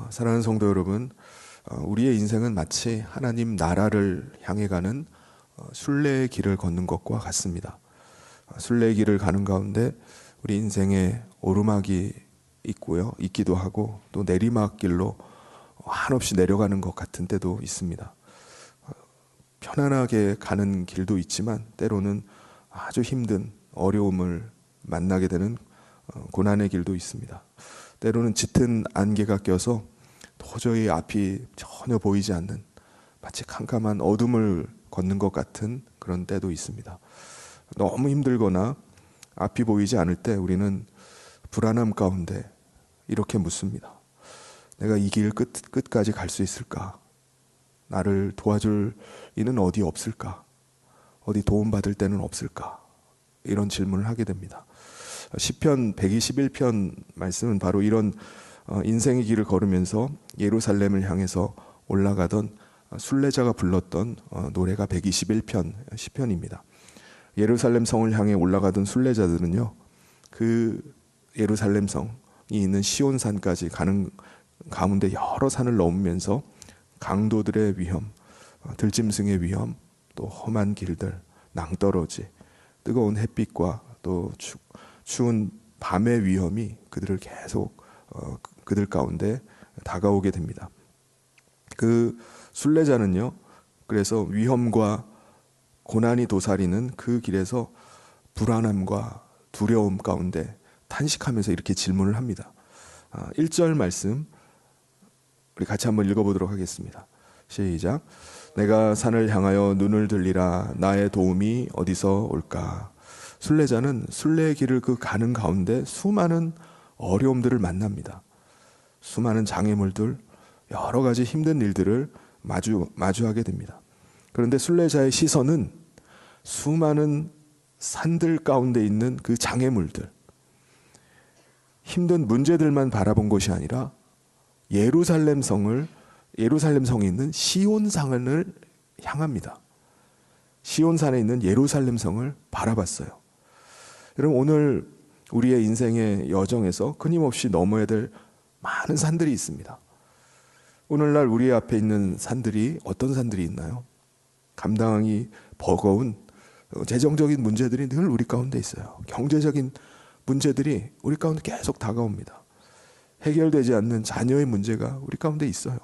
사랑하는 성도 여러분, 우리의 인생은 마치 하나님 나라를 향해 가는 순례의 길을 걷는 것과 같습니다. 순례의 길을 가는 가운데 우리 인생에 오르막이 있기도 하고 또 내리막길로 한없이 내려가는 것 같은 때도 있습니다. 편안하게 가는 길도 있지만 때로는 아주 힘든 어려움을 만나게 되는 고난의 길도 있습니다. 때로는 짙은 안개가 껴서 도저히 앞이 전혀 보이지 않는 마치 캄캄한 어둠을 걷는 것 같은 그런 때도 있습니다. 너무 힘들거나 앞이 보이지 않을 때 우리는 불안함 가운데 이렇게 묻습니다. 내가 이 길 끝까지 갈 수 있을까? 나를 도와줄 이는 어디 없을까? 어디 도움받을 때는 없을까? 이런 질문을 하게 됩니다. 시편 121편 말씀은 바로 이런 인생의 길을 걸으면서 예루살렘을 향해서 올라가던 순례자가 불렀던 노래가 121편 시편입니다. 예루살렘 성을 향해 올라가던 순례자들은요, 그 예루살렘 성이 있는 시온산까지 가는 가운데 여러 산을 넘으면서 강도들의 위험, 들짐승의 위험, 또 험한 길들, 낭떠러지, 뜨거운 햇빛과 또 추운 밤의 위험이 그들을 계속 그들 가운데 다가오게 됩니다. 그 순례자는요, 그래서 위험과 고난이 도사리는 그 길에서 불안함과 두려움 가운데 탄식하면서 이렇게 질문을 합니다. 1절 말씀 우리 같이 한번 읽어보도록 하겠습니다. 시작. 내가 산을 향하여 눈을 들리라. 나의 도움이 어디서 올까? 순례자는 순례의 길을 가는 가운데 수많은 어려움들을 만납니다. 수많은 장애물들, 여러 가지 힘든 일들을 마주하게 됩니다. 그런데 순례자의 시선은 수많은 산들 가운데 있는 그 장애물들, 힘든 문제들만 바라본 것이 아니라 예루살렘 성에 있는 시온산을 향합니다. 시온산에 있는 예루살렘 성을 바라봤어요. 여러분, 오늘 우리의 인생의 여정에서 끊임없이 넘어야 될 많은 산들이 있습니다. 오늘날 우리 앞에 있는 산들이 어떤 산들이 있나요? 감당하기 버거운 재정적인 문제들이 늘 우리 가운데 있어요. 경제적인 문제들이 우리 가운데 계속 다가옵니다. 해결되지 않는 자녀의 문제가 우리 가운데 있어요.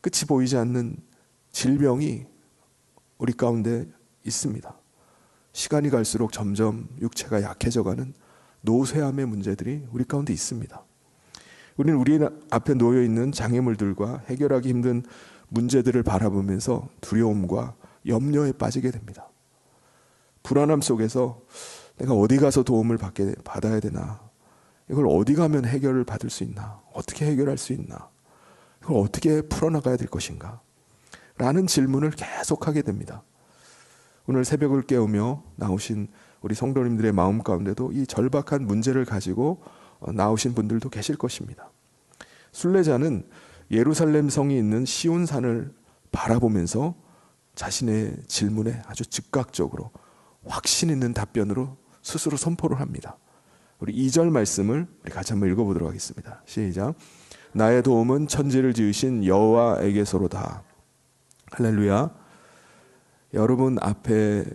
끝이 보이지 않는 질병이 우리 가운데 있습니다. 시간이 갈수록 점점 육체가 약해져가는 노쇠함의 문제들이 우리 가운데 있습니다. 우리는 우리 앞에 놓여있는 장애물들과 해결하기 힘든 문제들을 바라보면서 두려움과 염려에 빠지게 됩니다. 불안함 속에서 내가 어디 가서 도움을 받아야 되나? 이걸 어디 가면 해결을 받을 수 있나? 어떻게 해결할 수 있나? 이걸 어떻게 풀어나가야 될 것인가? 라는 질문을 계속하게 됩니다. 오늘 새벽을 깨우며 나오신 우리 성도님들의 마음 가운데도 이 절박한 문제를 가지고 나오신 분들도 계실 것입니다. 순례자는 예루살렘 성이 있는 시온산을 바라보면서 자신의 질문에 아주 즉각적으로 확신 있는 답변으로 스스로 선포를 합니다. 우리 2절 말씀을 우리 같이 한번 읽어보도록 하겠습니다. 시작. 나의 도움은 천지를 지으신 여호와에게서로다. 할렐루야. 여러분 앞에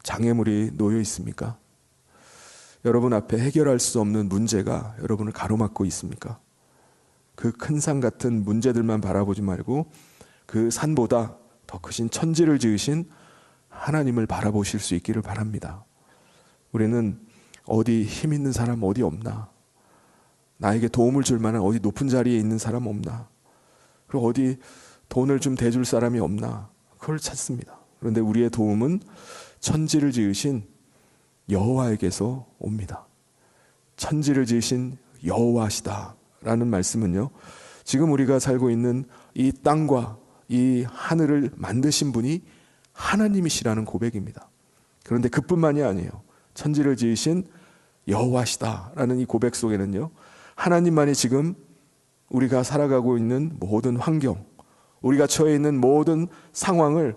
장애물이 놓여 있습니까? 여러분 앞에 해결할 수 없는 문제가 여러분을 가로막고 있습니까? 그 큰 산 같은 문제들만 바라보지 말고 그 산보다 더 크신 천지를 지으신 하나님을 바라보실 수 있기를 바랍니다. 우리는 어디 힘 있는 사람 어디 없나? 나에게 도움을 줄 만한 어디 높은 자리에 있는 사람 없나? 그리고 어디 돈을 좀 대줄 사람이 없나? 그걸 찾습니다. 그런데 우리의 도움은 천지를 지으신 여호와에게서 옵니다. 천지를 지으신 여호와시다 라는 말씀은요, 지금 우리가 살고 있는 이 땅과 이 하늘을 만드신 분이 하나님이시라는 고백입니다. 그런데 그뿐만이 아니에요. 천지를 지으신 여호와시다 라는 이 고백 속에는요, 하나님만이 지금 우리가 살아가고 있는 모든 환경, 우리가 처해 있는 모든 상황을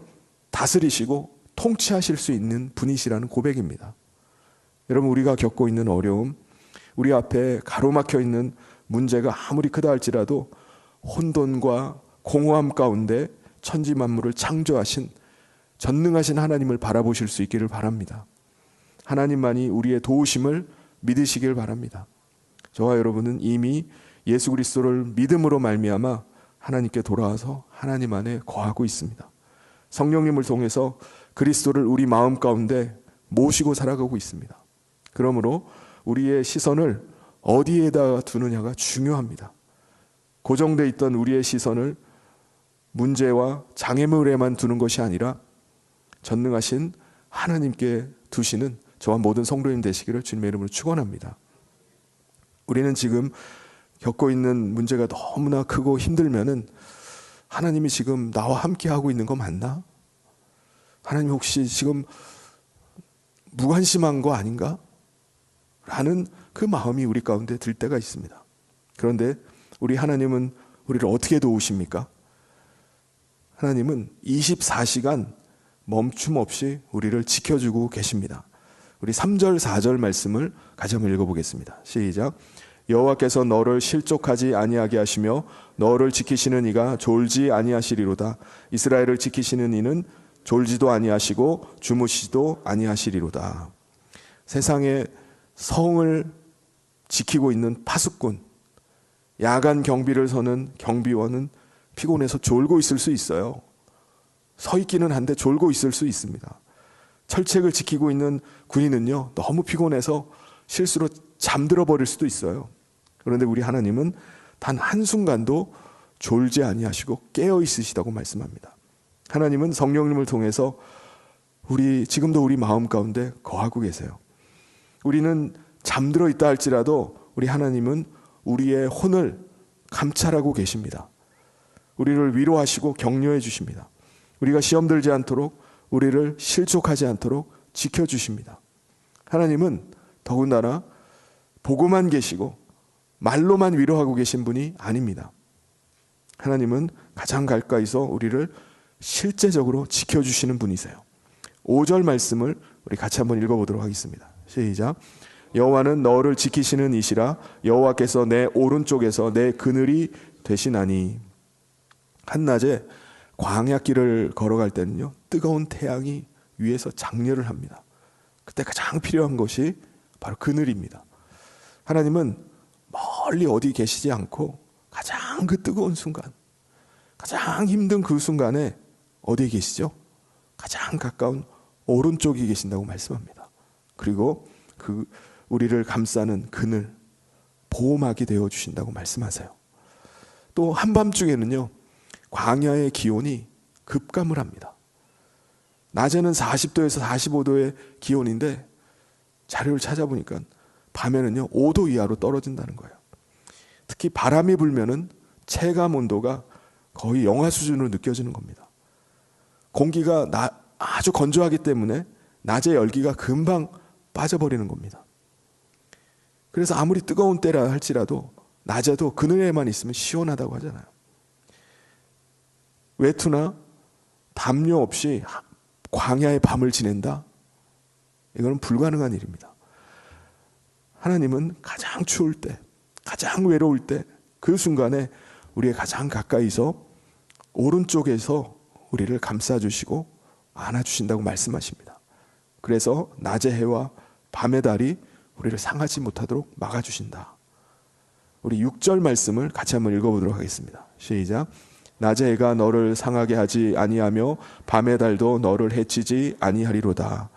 다스리시고 통치하실 수 있는 분이시라는 고백입니다. 여러분, 우리가 겪고 있는 어려움, 우리 앞에 가로막혀 있는 문제가 아무리 크다 할지라도 혼돈과 공허함 가운데 천지 만물을 창조하신 전능하신 하나님을 바라보실 수 있기를 바랍니다. 하나님만이 우리의 도우심을 믿으시길 바랍니다. 저와 여러분은 이미 예수 그리스도를 믿음으로 말미암아 하나님께 돌아와서 하나님 안에 거하고 있습니다. 성령님을 통해서 그리스도를 우리 마음 가운데 모시고 살아가고 있습니다. 그러므로 우리의 시선을 어디에다 두느냐가 중요합니다. 고정되어 있던 우리의 시선을 문제와 장애물에만 두는 것이 아니라 전능하신 하나님께 두시는 저와 모든 성도님 되시기를 주님의 이름으로 축원합니다. 우리는 지금 겪고 있는 문제가 너무나 크고 힘들면은 하나님이 지금 나와 함께 하고 있는 거 맞나? 하나님 혹시 지금 무관심한 거 아닌가? 라는 그 마음이 우리 가운데 들 때가 있습니다. 그런데 우리 하나님은 우리를 어떻게 도우십니까? 하나님은 24시간 멈춤 없이 우리를 지켜주고 계십니다. 우리 3절 4절 말씀을 같이 한번 읽어보겠습니다. 시작. 여호와께서 너를 실족하지 아니하게 하시며 너를 지키시는 이가 졸지 아니하시리로다. 이스라엘을 지키시는 이는 졸지도 아니하시고 주무시지도 아니하시리로다. 세상의 성을 지키고 있는 파수꾼, 야간 경비를 서는 경비원은 피곤해서 졸고 있을 수 있어요. 서 있기는 한데 졸고 있을 수 있습니다. 철책을 지키고 있는 군인은요, 너무 피곤해서 실수로 잠들어 버릴 수도 있어요. 그런데 우리 하나님은 단 한순간도 졸지 아니하시고 깨어 있으시다고 말씀합니다. 하나님은 성령님을 통해서 지금도 우리 마음 가운데 거하고 계세요. 우리는 잠들어 있다 할지라도 우리 하나님은 우리의 혼을 감찰하고 계십니다. 우리를 위로하시고 격려해 주십니다. 우리가 시험 들지 않도록, 우리를 실족하지 않도록 지켜주십니다. 하나님은 더군다나 보고만 계시고 말로만 위로하고 계신 분이 아닙니다. 하나님은 가장 가까이서 우리를 실제적으로 지켜주시는 분이세요. 5절 말씀을 우리 같이 한번 읽어보도록 하겠습니다. 시작. 여호와는 너를 지키시는 이시라. 여호와께서 내 오른쪽에서 내 그늘이 되시나니. 한낮에 광야길을 걸어갈 때는요, 뜨거운 태양이 위에서 장렬을 합니다. 그때 가장 필요한 것이 바로 그늘입니다. 하나님은 멀리 어디 계시지 않고 가장 그 뜨거운 순간, 가장 힘든 그 순간에 어디에 계시죠? 가장 가까운 오른쪽에 계신다고 말씀합니다. 그리고 우리를 감싸는 그늘, 보호막이 되어주신다고 말씀하세요. 또 한밤중에는요, 광야의 기온이 급감을 합니다. 낮에는 40도에서 45도의 기온인데 자료를 찾아보니까 밤에는요 5도 이하로 떨어진다는 거예요. 특히 바람이 불면은 체감 온도가 거의 영하 수준으로 느껴지는 겁니다. 공기가 아주 건조하기 때문에 낮의 열기가 금방 빠져버리는 겁니다. 그래서 아무리 뜨거운 때라 할지라도 낮에도 그늘에만 있으면 시원하다고 하잖아요. 외투나 담요 없이 광야의 밤을 지낸다? 이거는 불가능한 일입니다. 하나님은 가장 추울 때, 가장 외로울 때, 그 순간에 우리의 가장 가까이서 오른쪽에서 우리를 감싸주시고 안아주신다고 말씀하십니다. 그래서 낮의 해와 밤의 달이 우리를 상하지 못하도록 막아주신다. 우리 6절 말씀을 같이 한번 읽어보도록 하겠습니다. 시작. 낮의 해가 너를 상하게 하지 아니하며 밤의 달도 너를 해치지 아니하리로다.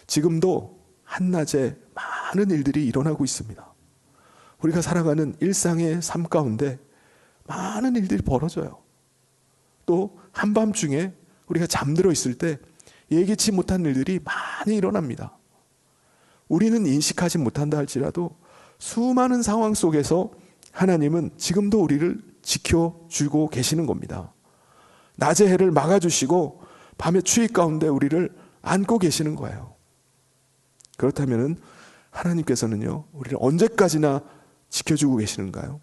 지금도 한낮에 많은 일들이 일어나고 있습니다. 우리가 살아가는 일상의 삶 가운데 많은 일들이 벌어져요. 또 한밤중에 우리가 잠들어 있을 때 예기치 못한 일들이 많이 일어납니다. 우리는 인식하지 못한다 할지라도 수많은 상황 속에서 하나님은 지금도 우리를 지켜주고 계시는 겁니다. 낮의 해를 막아주시고 밤의 추위 가운데 우리를 안고 계시는 거예요. 그렇다면 하나님께서는요, 우리를 언제까지나 지켜주고 계시는가요?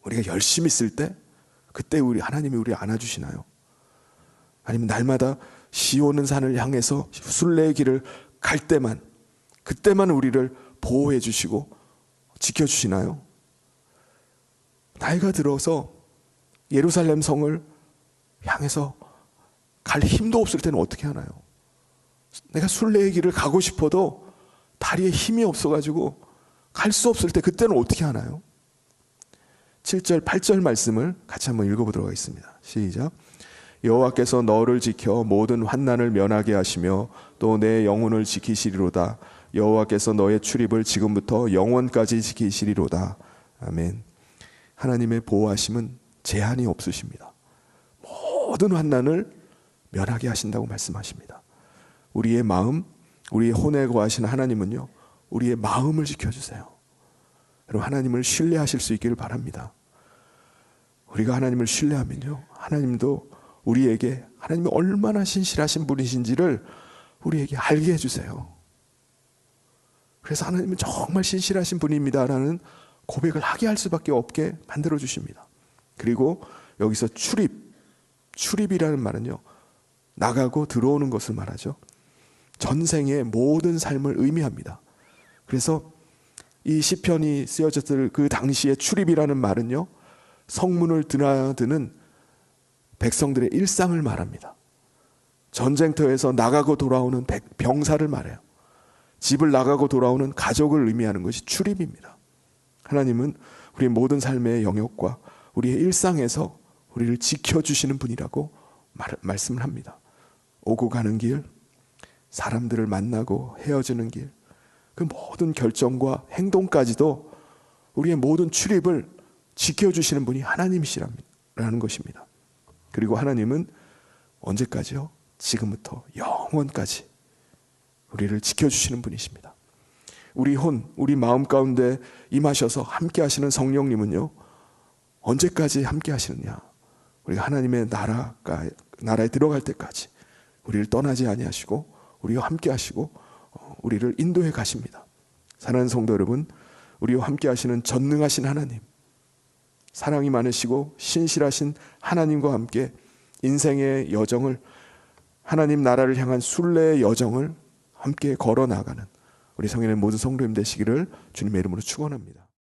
우리가 열심히 쓸 때, 그때 하나님이 우리 안아주시나요? 아니면 날마다 시오는 산을 향해서 순례의 길을 갈 때만, 그때만 우리를 보호해 주시고 지켜주시나요? 나이가 들어서 예루살렘 성을 향해서 갈 힘도 없을 때는 어떻게 하나요? 내가 순례의 길을 가고 싶어도 다리에 힘이 없어가지고 갈 수 없을 때 그때는 어떻게 하나요? 7절 8절 말씀을 같이 한번 읽어보도록 하겠습니다. 시작. 여호와께서 너를 지켜 모든 환난을 면하게 하시며 또 내 영혼을 지키시리로다. 여호와께서 너의 출입을 지금부터 영원까지 지키시리로다. 아멘. 하나님의 보호하심은 제한이 없으십니다. 모든 환난을 면하게 하신다고 말씀하십니다. 우리의 마음, 우리의 혼에 거하신 하나님은요, 우리의 마음을 지켜주세요. 여러분, 하나님을 신뢰하실 수 있기를 바랍니다. 우리가 하나님을 신뢰하면요, 하나님도 우리에게 하나님이 얼마나 신실하신 분이신지를 우리에게 알게 해주세요. 그래서 하나님은 정말 신실하신 분입니다라는 고백을 하게 할 수밖에 없게 만들어 주십니다. 그리고 여기서 출입이라는 말은요, 나가고 들어오는 것을 말하죠. 전생의 모든 삶을 의미합니다. 그래서 이 시편이 쓰여졌을 그 당시의 출입이라는 말은요, 성문을 드나드는 백성들의 일상을 말합니다. 전쟁터에서 나가고 돌아오는 병사를 말해요. 집을 나가고 돌아오는 가족을 의미하는 것이 출입입니다. 하나님은 우리의 모든 삶의 영역과 우리의 일상에서 우리를 지켜주시는 분이라고 말씀을 합니다. 오고 가는 길, 사람들을 만나고 헤어지는 길, 그 모든 결정과 행동까지도 우리의 모든 출입을 지켜주시는 분이 하나님이시라는 것입니다. 그리고 하나님은 언제까지요? 지금부터 영원까지 우리를 지켜주시는 분이십니다. 우리 우리 마음 가운데 임하셔서 함께 하시는 성령님은요, 언제까지 함께 하시느냐? 우리가 하나님의 나라에 들어갈 때까지 우리를 떠나지 아니하시고 우리와 함께 하시고 우리를 인도해 가십니다. 사랑하는 성도 여러분, 우리와 함께 하시는 전능하신 하나님, 사랑이 많으시고 신실하신 하나님과 함께 인생의 여정을, 하나님 나라를 향한 순례의 여정을 함께 걸어 나가는 우리 성인의 모든 성도님 되시기를 주님의 이름으로 축원합니다.